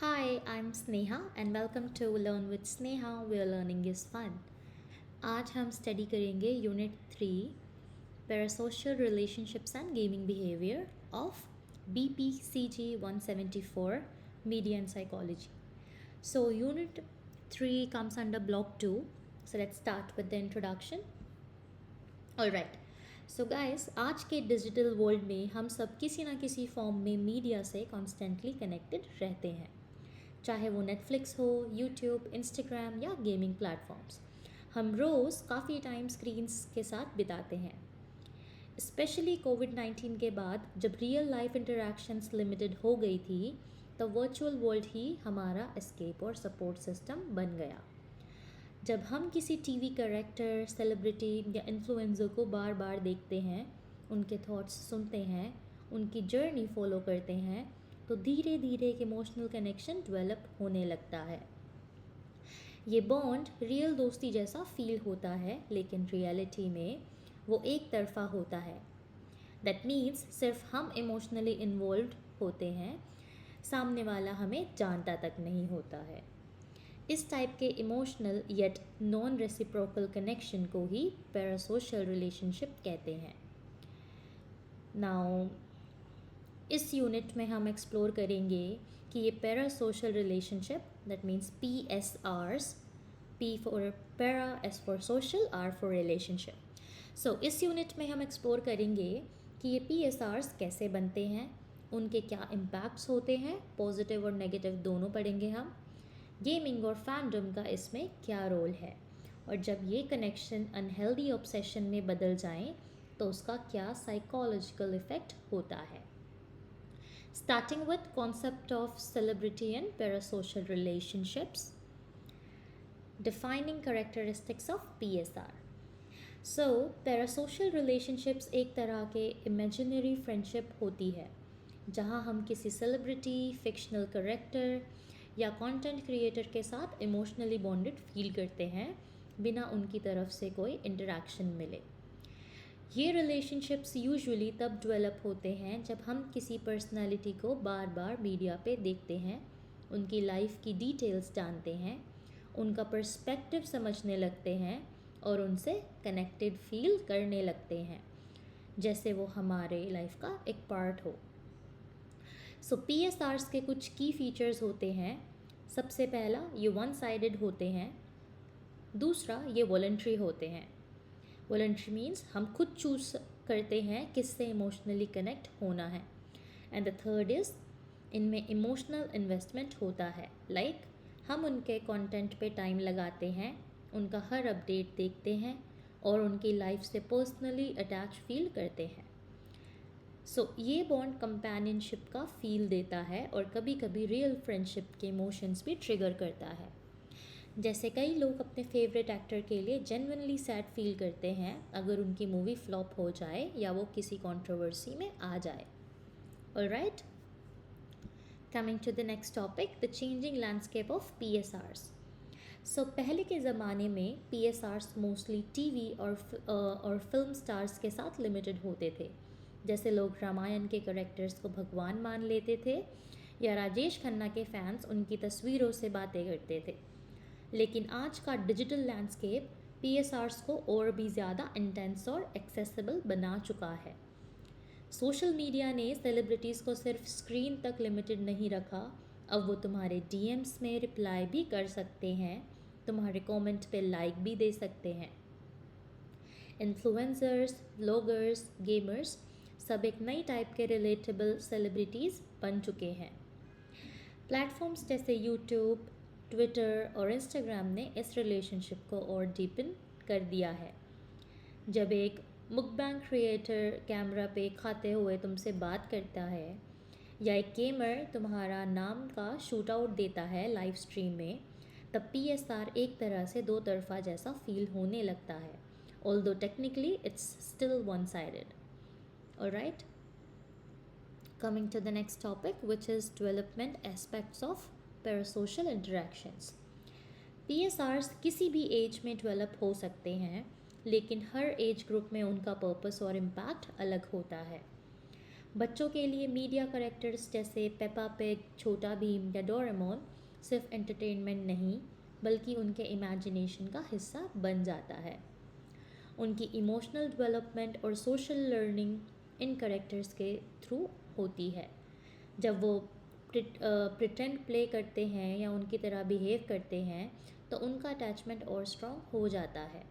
Hi, I'm Sneha and welcome to Learn with Sneha where learning is fun. आज हम study करेंगे unit 3 parasocial relationships and gaming behaviour of BPCG 174 Media and Psychology. So unit 3 comes under block 2. So let's start with the introduction. Alright. So guys आज के digital world में हम सब किसी ना किसी फॉर्म में मीडिया से कॉन्स्टेंटली कनेक्टेड रहते हैं, चाहे वो नेटफ्लिक्स हो, यूट्यूब, इंस्टाग्राम या गेमिंग प्लेटफॉर्म्स। हम रोज़ काफ़ी टाइम स्क्रीन्स के साथ बिताते हैं। स्पेशली कोविड-19 के बाद जब रियल लाइफ इंटरेक्शंस लिमिटेड हो गई थी, तो वर्चुअल वर्ल्ड ही हमारा एस्केप और सपोर्ट सिस्टम बन गया। जब हम किसी टीवी कैरेक्टर, सेलिब्रिटी या इन्फ्लुएंसर को बार बार देखते हैं, उनके थॉट्स सुनते हैं, उनकी जर्नी फॉलो करते हैं, तो धीरे धीरे एक इमोशनल कनेक्शन डेवलप होने लगता है। ये बॉन्ड रियल दोस्ती जैसा फील होता है, लेकिन रियलिटी में वो एक तरफा होता है। दैट मीन्स सिर्फ हम इमोशनली इन्वॉल्व होते हैं, सामने वाला हमें जानता तक नहीं होता है। इस टाइप के emotional yet non reciprocal connection को ही पैरासोशल रिलेशनशिप कहते हैं। नाउ इस यूनिट में हम एक्सप्लोर करेंगे कि ये parasocial relationship, that means PSRs, P for para, S for social, R for relationship. So इस यूनिट में हम एक्सप्लोर करेंगे कि ये PSRs कैसे बनते हैं, उनके क्या इम्पैक्ट्स होते हैं, पॉजिटिव और नेगेटिव दोनों पढ़ेंगे हम। गेमिंग और फैंडम का इसमें क्या रोल है, और जब ये कनेक्शन अनहेल्दी ऑब्सेशन में बदल जाएं तो उसका क्या साइकोलॉजिकल इफेक्ट होता है। Starting with concept of celebrity and parasocial relationships, defining characteristics of PSR. So parasocial relationships एक तरह के imaginary friendship होती है, जहाँ हम किसी सेलिब्रिटी, फिक्शनल करेक्टर या कंटेंट क्रिएटर के साथ इमोशनली बॉन्डेड फील करते हैं बिना उनकी तरफ से कोई इंटरेक्शन मिले। ये रिलेशनशिप्स यूजुअली तब डेवलप होते हैं जब हम किसी पर्सनालिटी को बार बार मीडिया पे देखते हैं, उनकी लाइफ की डिटेल्स जानते हैं, उनका पर्सपेक्टिव समझने लगते हैं और उनसे कनेक्टेड फील करने लगते हैं, जैसे वो हमारे लाइफ का एक पार्ट हो। सो PSRs के कुछ की फीचर्स होते हैं। सबसे पहला, ये वन साइडेड होते हैं। दूसरा, ये वॉलंटरी होते हैं। वॉलंटरी मीन्स हम खुद चूज करते हैं किससे इमोशनली कनेक्ट होना है। एंड द थर्ड इज़, इनमें इमोशनल इन्वेस्टमेंट होता है। लाइक हम उनके कंटेंट पे टाइम लगाते हैं, उनका हर अपडेट देखते हैं और उनकी लाइफ से पर्सनली अटैच फील करते हैं। सो ये बॉन्ड कंपेनियनशिप का फील देता है और कभी कभी रियल फ्रेंडशिप के इमोशंस भी ट्रिगर करता है। जैसे कई लोग अपने फेवरेट एक्टर के लिए जेन्युइनली सैड फील करते हैं अगर उनकी मूवी फ्लॉप हो जाए या वो किसी कंट्रोवर्सी में आ जाए। Alright, coming to the next topic, the changing landscape of PSRs। So पहले के ज़माने में PSRs मोस्टली टीवी और फिल्म स्टार्स के साथ लिमिटेड होते थे। जैसे लोग रामायण के कैरेक्टर्स को भगवान मान लेते थे या राजेश खन्ना के फैंस उनकी तस्वीरों से बातें करते थे। लेकिन आज का डिजिटल लैंडस्केप PSRs को और भी ज़्यादा इंटेंस और एक्सेसिबल बना चुका है। सोशल मीडिया ने सेलिब्रिटीज़ को सिर्फ स्क्रीन तक लिमिटेड नहीं रखा, अब वो तुम्हारे DMs में रिप्लाई भी कर सकते हैं, तुम्हारे कमेंट पे लाइक भी दे सकते हैं। इन्फ्लुएंसर्स, व्लॉगर्स, गेमर्स सब एक नई टाइप के रिलेटेबल सेलिब्रिटीज़ बन चुके हैं। प्लेटफॉर्म्स जैसे यूट्यूब, ट्विटर और इंस्टाग्राम ने इस रिलेशनशिप को और डीपन कर दिया है। जब एक मुकबैंग क्रिएटर कैमरा पे खाते हुए तुमसे बात करता है या एक गेमर तुम्हारा नाम का शूट आउट देता है लाइव स्ट्रीम में, तब PSR एक तरह से दो तरफा जैसा फील होने लगता है, although technically it's still one-sided. Alright, coming to the next topic, which is development aspects of parasocial interactions. PSRs किसी भी एज में डेवलप हो सकते हैं, लेकिन हर एज ग्रुप में उनका पर्पस और इम्पैक्ट अलग होता है। बच्चों के लिए मीडिया करेक्टर्स जैसे पेपा पिग, छोटा भीम या डोरेमोन सिर्फ एंटरटेनमेंट नहीं बल्कि उनके इमेजिनेशन का हिस्सा बन जाता है। उनकी इमोशनल डेवलपमेंट और सोशल लर्निंग इन करेक्टर्स के थ्रू होती है। जब वो प्रिटेंड प्ले करते हैं या उनकी तरह बिहेव करते हैं तो उनका अटैचमेंट और स्ट्रॉन्ग हो जाता है।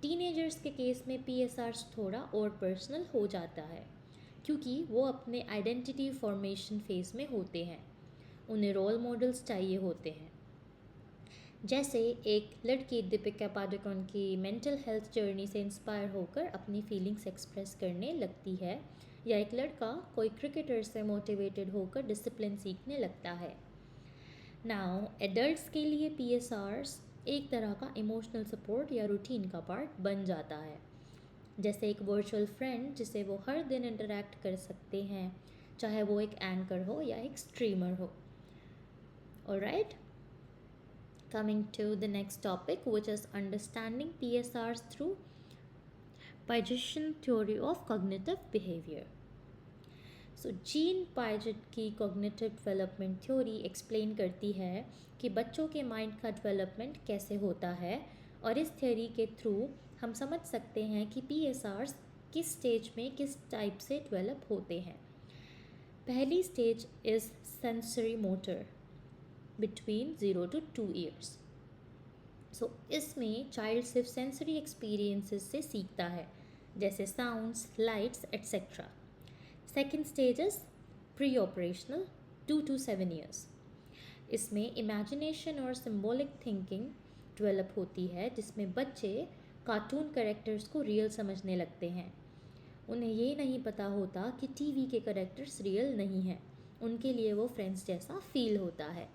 टीनेजर्स के केस में पीएसआर थोड़ा और पर्सनल हो जाता है क्योंकि वो अपने आइडेंटिटी फॉर्मेशन फेज में होते हैं। उन्हें रोल मॉडल्स चाहिए होते हैं। जैसे एक लड़की दीपिका पादुकोण की मेंटल हेल्थ जर्नी से इंस्पायर होकर अपनी फीलिंग्स एक्सप्रेस करने लगती है, या एक लड़का कोई क्रिकेटर से मोटिवेटेड होकर डिसिप्लिन सीखने लगता है। नाउ एडल्ट्स के लिए पीएसआर्स एक तरह का इमोशनल सपोर्ट या रूटीन का पार्ट बन जाता है, जैसे एक वर्चुअल फ्रेंड जिसे वो हर दिन इंटरेक्ट कर सकते हैं, चाहे वो एक एंकर हो या एक स्ट्रीमर हो। Alright, coming to the next topic, which is understanding PSRs through Piagetian theory of cognitive behavior. So Jean Piaget की कॉग्निटिव डेवलपमेंट थ्योरी एक्सप्लेन करती है कि बच्चों के माइंड का डेवलपमेंट कैसे होता है, और इस थ्योरी के थ्रू हम समझ सकते हैं कि पीएसआर्स किस स्टेज में किस टाइप से डेवलप होते हैं। पहली stage is sensory motor between 0 to 2 years. सो इसमें चाइल्ड सिर्फ सेंसरी एक्सपीरियंसेस से सीखता है, जैसे sounds, lights etcetera. Second stage is pre operational 2 to 7 years. इसमें इमेजिनेशन और सिम्बॉलिक थिंकिंग डेवलप होती है, जिसमें बच्चे कार्टून कैरेक्टर्स को रियल समझने लगते हैं। उन्हें ये नहीं पता होता कि टीवी के कैरेक्टर्स रियल नहीं हैं, उनके लिए वो फ्रेंड्स जैसा फील होता है।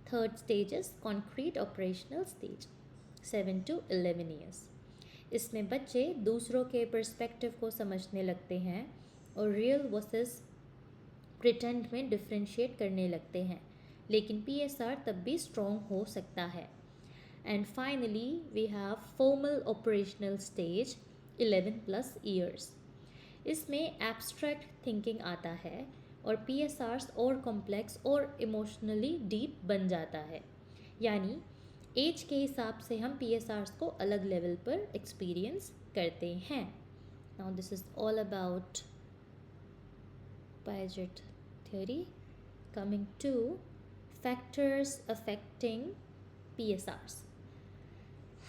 Third stage is concrete operational stage 7 to 11 years. इसमें बच्चे दूसरों के पर्सपेक्टिव को समझने लगते हैं और रियल वर्सेस प्रिटेंड में डिफ्रेंशिएट करने लगते हैं, लेकिन पीएसआर तब भी स्ट्रॉन्ग हो सकता है। And finally we have formal operational stage 11+ years. इसमें एब्स्ट्रैक्ट थिंकिंग आता है और पीएसआर्स और कॉम्प्लेक्स और इमोशनली डीप बन जाता है, यानी एज के हिसाब से हम पीएसआर्स को अलग लेवल पर एक्सपीरियंस करते हैं। Now this is all about Piaget theory. Coming to factors affecting PSRs.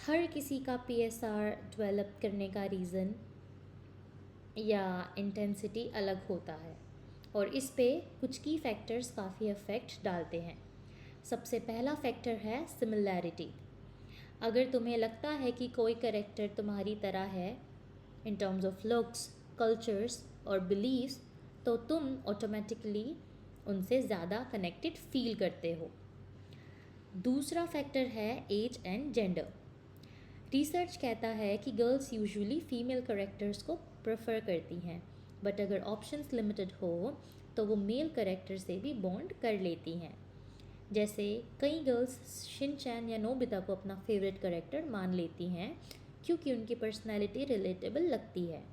हर किसी का PSR डेवलप करने का रीज़न या इंटेंसिटी अलग होता है और इस पे कुछ की फैक्टर्स काफ़ी अफेक्ट डालते हैं। सबसे पहला फैक्टर है सिमिलैरिटी। अगर तुम्हें लगता है कि कोई कैरेक्टर तुम्हारी तरह है in terms of looks, cultures और बिलीव्स, तो तुम ऑटोमेटिकली उनसे ज़्यादा कनेक्टेड फील करते हो। दूसरा फैक्टर है एज एंड जेंडर। रिसर्च कहता है कि गर्ल्स यूजुअली फीमेल कैरेक्टर्स को प्रेफर करती हैं, बट अगर ऑप्शंस लिमिटेड हो तो वो मेल कैरेक्टर से भी बॉन्ड कर लेती हैं। जैसे कई गर्ल्स शिनचैन या नोबिता को अपना फेवरेट कैरेक्टर मान लेती हैं क्योंकि उनकी पर्सनैलिटी रिलेटेबल लगती है।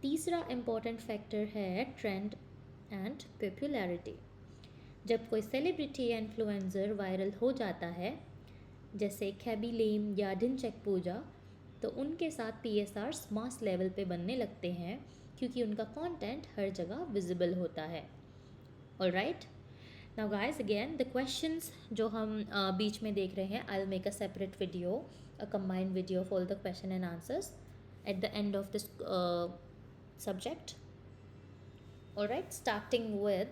तीसरा इम्पॉर्टेंट फैक्टर है ट्रेंड एंड पॉपुलैरिटी। जब कोई सेलिब्रिटी या इन्फ्लुएंसर वायरल हो जाता है, जैसे कैबी लेम या डिनचक पूजा, तो उनके साथ पीएसआर्स मास लेवल पे बनने लगते हैं क्योंकि उनका कंटेंट हर जगह विजिबल होता है। Alright, now guys, again the questions जो हम बीच में देख रहे हैं, I will make a separate video, a combined video of all the question and answers at the end of this subject. Alright, starting with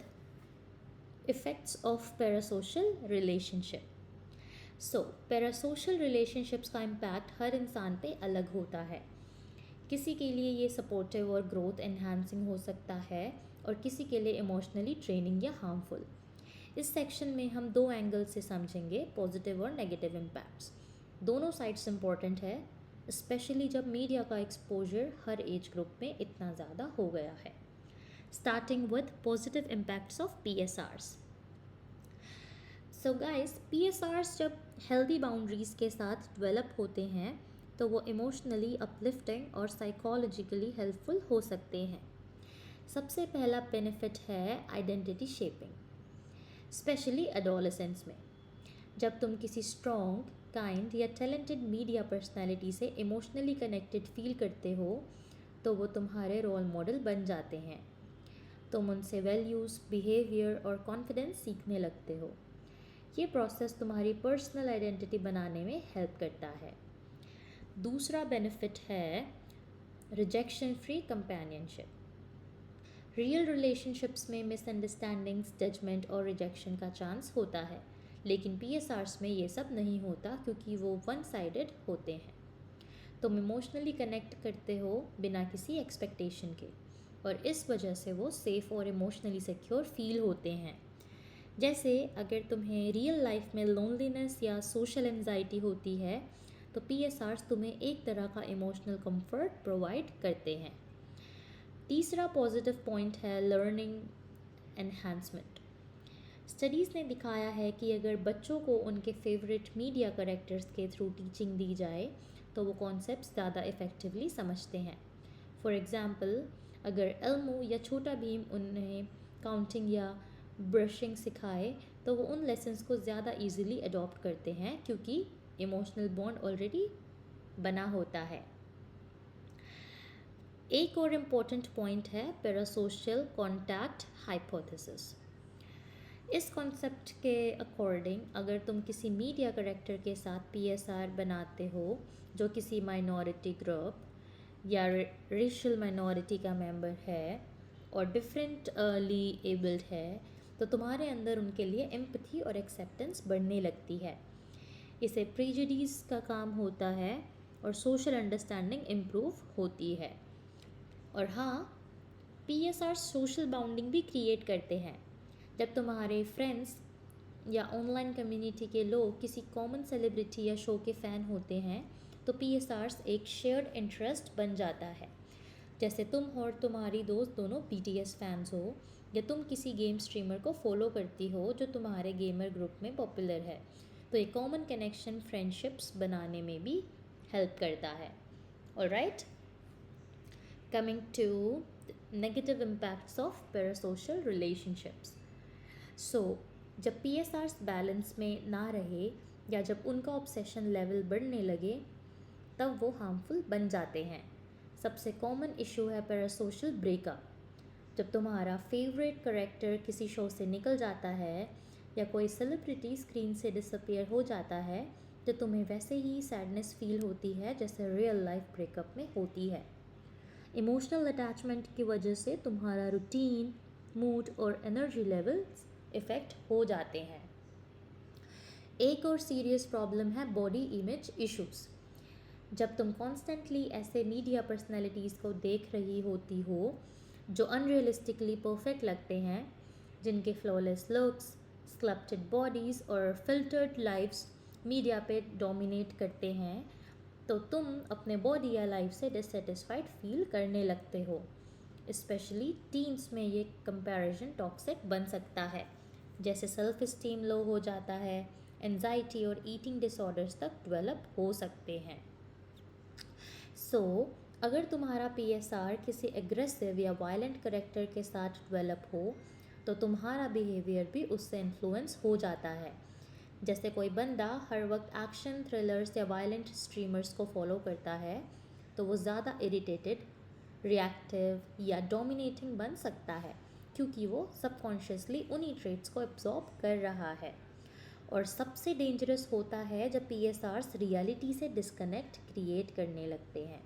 effects of parasocial relationship. So parasocial relationships का impact हर इंसान पे अलग होता है। किसी के लिए ये सपोर्टिव और ग्रोथ एनहांसिंग हो सकता है और किसी के लिए इमोशनली ट्रेनिंग या हार्मफुल। इस सेक्शन में हम दो एंगल से समझेंगे, पॉजिटिव और नेगेटिव इम्पैक्ट्स। दोनों साइड्स इम्पॉर्टेंट है, स्पेशली जब मीडिया का एक्सपोजर हर एज ग्रुप में इतना ज़्यादा हो गया है। Starting with positive impacts of PSRs. So guys, PSRs जब हेल्दी बाउंड्रीज के साथ डेवलप होते हैं तो वो इमोशनली अपलिफ्टिंग और साइकोलॉजिकली हेल्पफुल हो सकते हैं। सबसे पहला बेनिफिट है आइडेंटिटी शेपिंग, स्पेशली एडोलेसेंस में। जब तुम किसी स्ट्रॉन्ग, काइंड या टैलेंटेड मीडिया पर्सनैलिटी से इमोशनली कनेक्टेड फील करते हो तो वो तुम्हारे रोल मॉडल बन जाते हैं। तुम उनसे वैल्यूज़, बिहेवियर और कॉन्फिडेंस सीखने लगते हो। ये प्रोसेस तुम्हारी पर्सनल आइडेंटिटी बनाने में हेल्प करता है। दूसरा बेनिफिट है rejection free companionship. Real relationships में मिसअंडरस्टैंडिंग्स, जजमेंट और रिजेक्शन का चांस होता है, लेकिन पीएसआर्स में ये सब नहीं होता क्योंकि वो वन साइडेड होते हैं। तुम इमोशनली कनेक्ट करते हो बिना किसी एक्सपेक्टेशन के, और इस वजह से वो सेफ़ और इमोशनली सिक्योर फील होते हैं। जैसे अगर तुम्हें रियल लाइफ में लोनलीनेस या सोशल एंजाइटी होती है तो पीएसआर्स तुम्हें एक तरह का इमोशनल कंफर्ट प्रोवाइड करते हैं। तीसरा पॉजिटिव पॉइंट है लर्निंग एनहांसमेंट। स्टडीज़ ने दिखाया है कि अगर बच्चों को उनके फेवरेट मीडिया करेक्टर्स के थ्रू टीचिंग दी जाए तो वो कॉन्सेप्ट्स ज़्यादा इफ़ेक्टिवली समझते हैं। फॉर एग्ज़ाम्पल, अगर एल्मो या छोटा भीम उन्हें काउंटिंग या ब्रशिंग सिखाए तो वो उन लेसन्स को ज़्यादा इजीली अडॉप्ट करते हैं क्योंकि इमोशनल बॉन्ड ऑलरेडी बना होता है। एक और इम्पॉर्टेंट पॉइंट है पैरासोशल कॉन्टैक्ट हाइपोथेसिस। इस कॉन्सेप्ट के अकॉर्डिंग अगर तुम किसी मीडिया करेक्टर के साथ पीएसआर बनाते हो जो किसी माइनॉरिटी ग्रुप या रेशियल माइनॉरिटी का मेंबर है और डिफरेंटली एबल्ड है तो तुम्हारे अंदर उनके लिए एम्पथी और एक्सेप्टेंस बढ़ने लगती है। इसे प्रेजुडिस का काम होता है और सोशल अंडरस्टैंडिंग इम्प्रूव होती है। और हाँ, पीएसआर सोशल बाउंडिंग भी क्रिएट करते हैं। जब तुम्हारे फ्रेंड्स या ऑनलाइन कम्युनिटी के लोग किसी कॉमन सेलिब्रिटी या शो के फ़ैन होते हैं तो पीएसआर्स एक शेयर्ड इंटरेस्ट बन जाता है। जैसे तुम और तुम्हारी दोस्त दोनों बीटीएस फैंस हो, या तुम किसी गेम स्ट्रीमर को फॉलो करती हो जो तुम्हारे गेमर ग्रुप में पॉपुलर है, तो ये कॉमन कनेक्शन फ्रेंडशिप्स बनाने में भी हेल्प करता है। Alright, coming to negative impacts of parasocial relationships. So जब पीएसआर्स बैलेंस में ना रहे या जब उनका ऑब्सेशन लेवल बढ़ने लगे तब वो हार्मफुल बन जाते हैं। सबसे कॉमन इशू है पैरासोशल ब्रेकअप। जब तुम्हारा फेवरेट करेक्टर किसी शो से निकल जाता है या कोई सेलिब्रिटी स्क्रीन से डिसअपियर हो जाता है तो तुम्हें वैसे ही सैडनेस फील होती है जैसे रियल लाइफ ब्रेकअप में होती है। इमोशनल अटैचमेंट की वजह से तुम्हारा रूटीन, मूड और एनर्जी लेवल्स इफ़ेक्ट हो जाते हैं। एक और सीरियस प्रॉब्लम है बॉडी इमेज इश्यूज़। जब तुम कॉन्स्टेंटली ऐसे मीडिया पर्सनैलिटीज़ को देख रही होती हो जो अनरियलिस्टिकली परफेक्ट लगते हैं, जिनके फ्लॉलेस लुक्स, स्कल्प्टेड बॉडीज़ और फिल्टर्ड लाइफ्स मीडिया पे डोमिनेट करते हैं, तो तुम अपने बॉडी या लाइफ से डिससेटिस्फाइड फील करने लगते हो। स्पेशली टीन्स में ये कंपैरिजन टॉक्सिक बन सकता है, जैसे सेल्फ इस्टीम लो हो जाता है, एंजाइटी और ईटिंग डिसऑर्डर्स तक डेवलप हो सकते हैं। सो अगर तुम्हारा पीएसआर किसी एग्रेसिव या वायलेंट करेक्टर के साथ डेवलप हो तो तुम्हारा बिहेवियर भी उससे इन्फ्लुएंस हो जाता है। जैसे कोई बंदा हर वक्त एक्शन थ्रिलर्स या वायलेंट स्ट्रीमर्स को फॉलो करता है तो वो ज़्यादा इरिटेटेड, रिएक्टिव या डोमिनेटिंग बन सकता है क्योंकि वो सबकॉन्शियसली उन्हीं ट्रेट्स को एब्जॉर्ब कर रहा है। और सबसे डेंजरस होता है जब पीएसआर्स रियलिटी से डिस्कनेक्ट क्रिएट करने लगते हैं।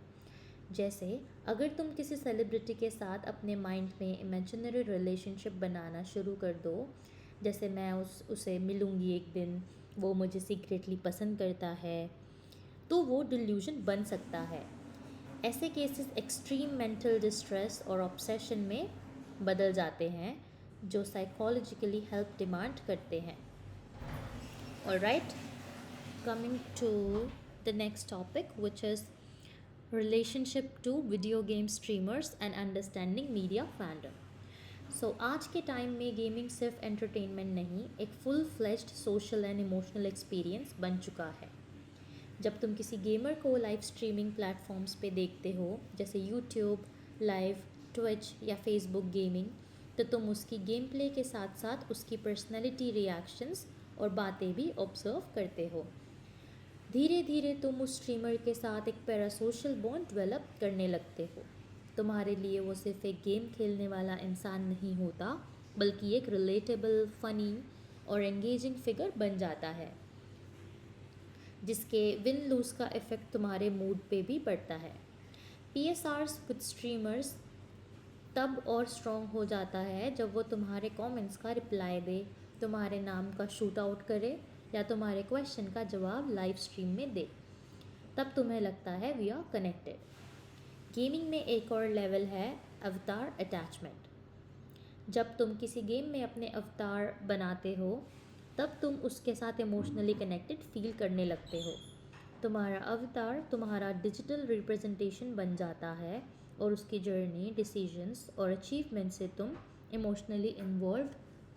जैसे अगर तुम किसी सेलिब्रिटी के साथ अपने माइंड में इमेजिनरी रिलेशनशिप बनाना शुरू कर दो, जैसे मैं उसे मिलूँगी एक दिन, वो मुझे सीक्रेटली पसंद करता है, तो वो डिल्यूजन बन सकता है। ऐसे केसेस एक्सट्रीम मेंटल डिस्ट्रेस और ऑब्सेशन में बदल जाते हैं जो साइकोलॉजिकली हेल्प डिमांड करते हैं। Alright, coming to the next topic, which is relationship to video game streamers and understanding media fandom. So आज के टाइम में गेमिंग सिर्फ एंटरटेनमेंट नहीं, एक full fledged social and emotional experience बन चुका है। जब तुम किसी गेमर को लाइव स्ट्रीमिंग प्लेटफॉर्म्स पे देखते हो जैसे यूट्यूब लाइव, ट्विच या फेसबुक गेमिंग, तो तुम उसकी गेम प्ले के साथ साथ उसकी पर्सनैलिटी रिएक्शंस और बातें भी ऑब्जर्व करते हो। धीरे धीरे तुम उस स्ट्रीमर के साथ एक पैरासोशल बॉन्ड डेवलप करने लगते हो। तुम्हारे लिए वो सिर्फ एक गेम खेलने वाला इंसान नहीं होता, बल्कि एक रिलेटेबल, फनी और एंगेजिंग फिगर बन जाता है, जिसके विन लूज का इफ़ेक्ट तुम्हारे मूड पे भी पड़ता है। PSRs विद स्ट्रीमर्स तब और स्ट्रॉन्ग हो जाता है जब वो तुम्हारे कमेंट्स का रिप्लाई दे, तुम्हारे नाम का शूट आउट करे या तुम्हारे क्वेश्चन का जवाब लाइव स्ट्रीम में दे। तब तुम्हें लगता है वी आर कनेक्टेड। गेमिंग में एक और लेवल है अवतार अटैचमेंट। जब तुम किसी गेम में अपने अवतार बनाते हो, तब तुम उसके साथ इमोशनली कनेक्टेड फील करने लगते हो। तुम्हारा अवतार तुम्हारा डिजिटल रिप्रेजेंटेशन बन जाता है और उसकी जर्नी, डिसीजंस और अचीवमेंट से तुम इमोशनली इन्वॉल्व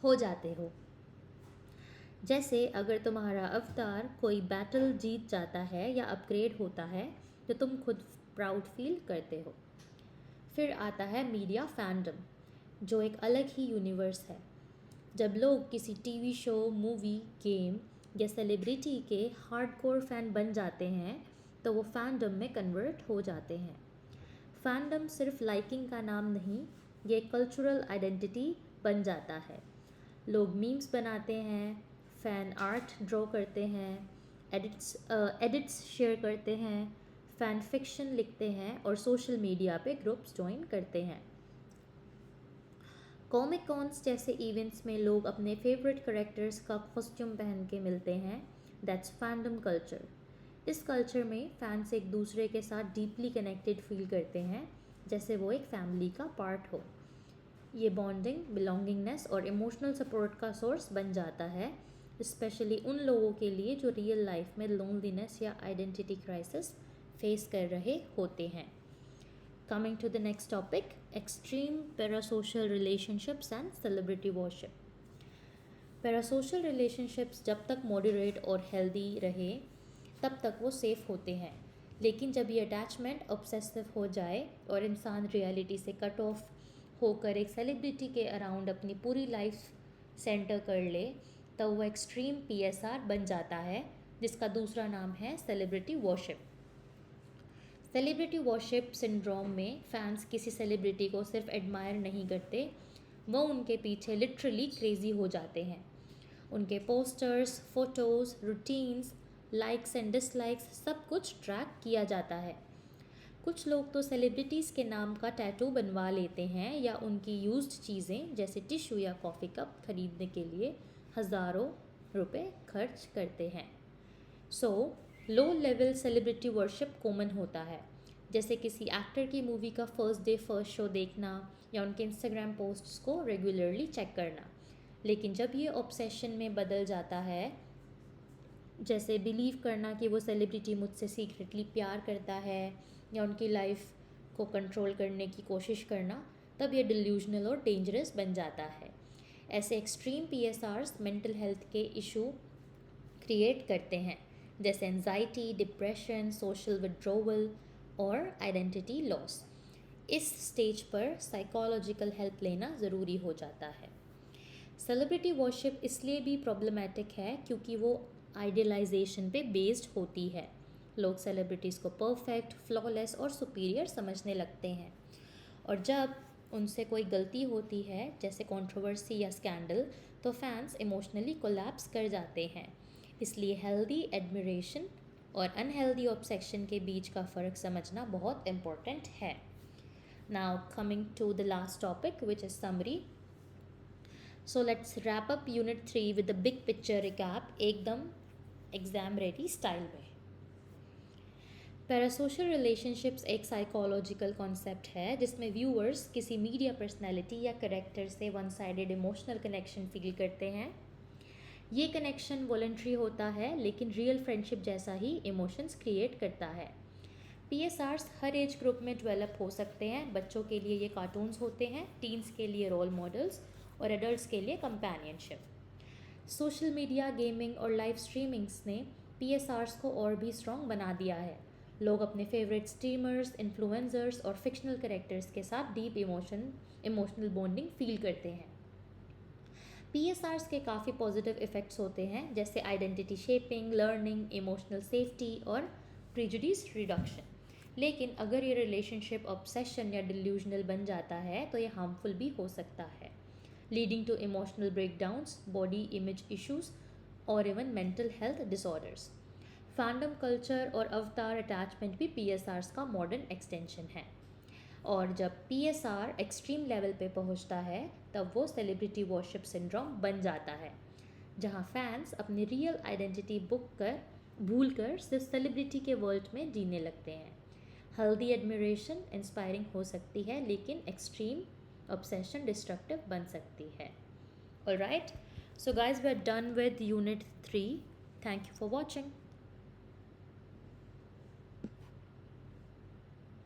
हो जाते हो। जैसे अगर तुम्हारा अवतार कोई बैटल जीत जाता है या अपग्रेड होता है, तो तुम खुद प्राउड फील करते हो। फिर आता है मीडिया फैंडम, जो एक अलग ही यूनिवर्स है। जब लोग किसी टीवी शो, मूवी, गेम या सेलिब्रिटी के हार्डकोर फैन बन जाते हैं, तो वो फैंडम में कन्वर्ट हो जाते हैं। फैंडम सिर्फ लाइकिंग का नाम नहीं, ये कल्चरल आइडेंटिटी बन जाता है। लोग मीम्स बनाते हैं, फ़ैन आर्ट ड्रॉ करते हैं, एडिट्स शेयर करते हैं, फ़ैन फिक्शन लिखते हैं और सोशल मीडिया पे ग्रुप्स ज्वाइन करते हैं। कॉमिक कॉन्स जैसे इवेंट्स में लोग अपने फेवरेट करेक्टर्स का कॉस्ट्यूम पहन के मिलते हैं। That's fandom culture. इस कल्चर में फैंस एक दूसरे के साथ डीपली कनेक्टेड फील करते हैं, जैसे वो एक फैमिली का पार्ट हो। ये बॉन्डिंग, बिलोंगिंगनेस और इमोशनल सपोर्ट का सोर्स बन जाता है, स्पेशली उन लोगों के लिए जो रियल लाइफ में लोनलीनेस या आइडेंटिटी क्राइसिस फेस कर रहे होते हैं। Coming to the next topic, extreme parasocial relationships and celebrity worship. Parasocial relationships जब तक मॉडरेट और हेल्दी रहे, तब तक वो सेफ होते हैं। लेकिन जब ये अटैचमेंट ऑब्सेसिव हो जाए और इंसान रियलिटी से कट ऑफ होकर एक सेलिब्रिटी के अराउंड अपनी पूरी लाइफ सेंटर कर ले, तो वो एक्सट्रीम PSR बन जाता है, जिसका दूसरा नाम है celebrity worship. Celebrity worship syndrome में फैंस किसी सेलिब्रिटी को सिर्फ एडमायर नहीं करते, वो उनके पीछे लिटरली क्रेजी हो जाते हैं। उनके posters, photos, routines, likes and dislikes सब कुछ ट्रैक किया जाता है। कुछ लोग तो सेलिब्रिटीज़ के नाम का टैटू बनवा लेते हैं या उनकी यूज्ड चीज़ें जैसे टिश्यू या कॉफ़ी कप खरीदने के लिए हज़ारों रुपए खर्च करते हैं। Low level celebrity worship common होता है, जैसे किसी एक्टर की मूवी का फर्स्ट डे फर्स्ट शो देखना या उनके इंस्टाग्राम पोस्ट्स को रेगुलरली चेक करना। लेकिन जब ये ऑब्सेशन में बदल जाता है, जैसे बिलीव करना कि वो सेलिब्रिटी मुझसे सीक्रेटली प्यार करता है या उनकी लाइफ को कंट्रोल करने की कोशिश करना, तब ये डिल्यूजनल और डेंजरस बन जाता है। ऐसे एक्सट्रीम PSRs मेंटल हेल्थ के इशू क्रिएट करते हैं, जैसे एंजाइटी, डिप्रेशन, सोशल विड्रॉवल और आइडेंटिटी लॉस। इस स्टेज पर साइकोलॉजिकल हेल्प लेना ज़रूरी हो जाता है। सेलिब्रिटी वर्शिप इसलिए भी प्रॉब्लमेटिक है क्योंकि वो आइडियलाइजेशन पे बेस्ड होती है। लोग सेलिब्रिटीज़ को परफेक्ट, फ्लॉलेस और सुपीरियर समझने लगते हैं, और जब उनसे कोई गलती होती है, जैसे कंट्रोवर्सी या स्कैंडल, तो फैंस इमोशनली कोलैप्स कर जाते हैं। इसलिए हेल्दी एडमिरेशन और अनहेल्दी ऑब्सेशन के बीच का फ़र्क समझना बहुत इम्पोर्टेंट है। Now coming to the last topic which is summary. So let's wrap up unit 3 with the big picture recap, एकदम एग्ज़ाम रेडी स्टाइल में। पैरासोशल रिलेशनशिप्स एक साइकोलॉजिकल कॉन्सेप्ट है जिसमें व्यूअर्स किसी मीडिया पर्सनैलिटी या करेक्टर से one sided emotional connection feel करते हैं। ये कनेक्शन वॉलंटरी होता है, लेकिन रियल फ्रेंडशिप जैसा ही इमोशंस क्रिएट करता है। PSRs हर एज ग्रुप में डेवलप हो सकते हैं। बच्चों के लिए ये कार्टून्स होते हैं, टीन्स के लिए रोल मॉडल्स और एडल्ट्स के लिए कंपेनियनशिप। सोशल मीडिया, गेमिंग और लाइव स्ट्रीमिंग्स ने PSRs को और भी स्ट्रॉन्ग बना दिया है। लोग अपने फेवरेट स्ट्रीमर्स, इन्फ्लुएंसर्स और फिक्शनल कैरेक्टर्स के साथ डीप इमोशनल बॉन्डिंग फील करते हैं। PSRs के काफ़ी पॉजिटिव इफ़ेक्ट्स होते हैं, जैसे identity shaping, learning, emotional safety और प्रिजुडिस रिडक्शन। लेकिन अगर ये रिलेशनशिप ऑब्सेशन या डिल्यूजनल बन जाता है तो ये हार्मफुल भी हो सकता है, leading to emotional breakdowns, body image issues और even mental health disorders. Fandom culture और अवतार अटैचमेंट भी PSRs का मॉडर्न एक्सटेंशन है। और जब PSR एक्सट्रीम लेवल पे पहुंचता है तब वो सेलिब्रिटी वर्शिप सिंड्रोम बन जाता है, जहां फैंस अपनी रियल आइडेंटिटी भूल कर सिर्फ सेलिब्रिटी के वर्ल्ड में जीने लगते हैं। हेल्दी एडमिरेशन इंस्पायरिंग हो सकती है, लेकिन एक्सट्रीम ऑब्सेशन डिस्ट्रक्टिव बन सकती है। Alright, so guys we are done with unit 3। Thank you for watching.